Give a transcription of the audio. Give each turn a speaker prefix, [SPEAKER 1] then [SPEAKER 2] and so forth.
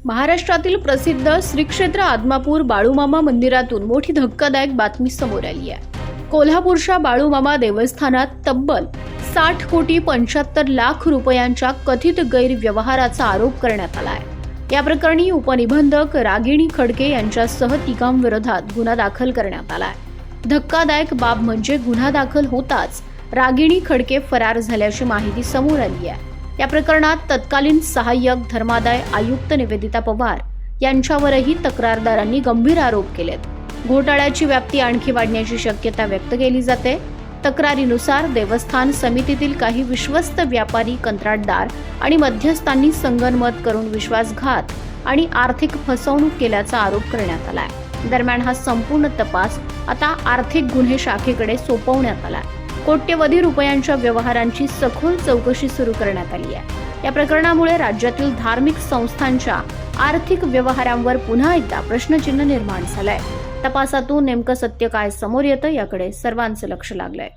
[SPEAKER 1] महाराष्ट्रातील प्रसिद्ध श्री क्षेत्र आदमापूर बाळूमामा मंदिरातून मोठी धक्कादायक बातमी समोर आली आहे। कोल्हापूरच्या बाळूमामा देवस्थानात तब्बल 60 कोटी 75 लाख रुपयांच्या कथित गैरव्यवहाराचा आरोप करण्यात आला आहे। या प्रकरणी उपनिबंधक रागिणी खडके यांच्यासह तिघांविरोधात गुन्हा दाखल करण्यात आला आहे। धक्कादायक बाब म्हणजे गुन्हा दाखल होताच रागिणी खडके फरार झाल्याची माहिती समोर आली आहे। या प्रकरणात तत्कालीन सहाय्यक धर्मादाय आयुक्त निवेदिता पवार यांच्यावरही तक्रारदारांनी गंभीर आरोप केलेत। घोटाळ्याची व्याप्ती आणखी वाढण्याची शक्यता व्यक्त केली जाते। तक्रारीनुसार देवस्थान समितीतील काही विश्वस्त व्यापारी, कंत्राटदार आणि मध्यस्थांनी संगनमत करून विश्वासघात आणि आर्थिक फसवणूक केल्याचा आरोप करण्यात आलाय। दरम्यान हा संपूर्ण तपास आता आर्थिक गुन्हे शाखेकडे सोपवण्यात आला। कोट्यवधी रुपयांच्या व्यवहारांची सखोल चौकशी सुरू करण्यात आली आहे। या प्रकरणामुळे राज्यातील धार्मिक संस्थांच्या आर्थिक व्यवहारांवर पुन्हा एकदा प्रश्नचिन्ह निर्माण झालंय। तपासातून नेमकं सत्य काय समोर येतं याकडे सर्वांचं लक्ष लागलंय।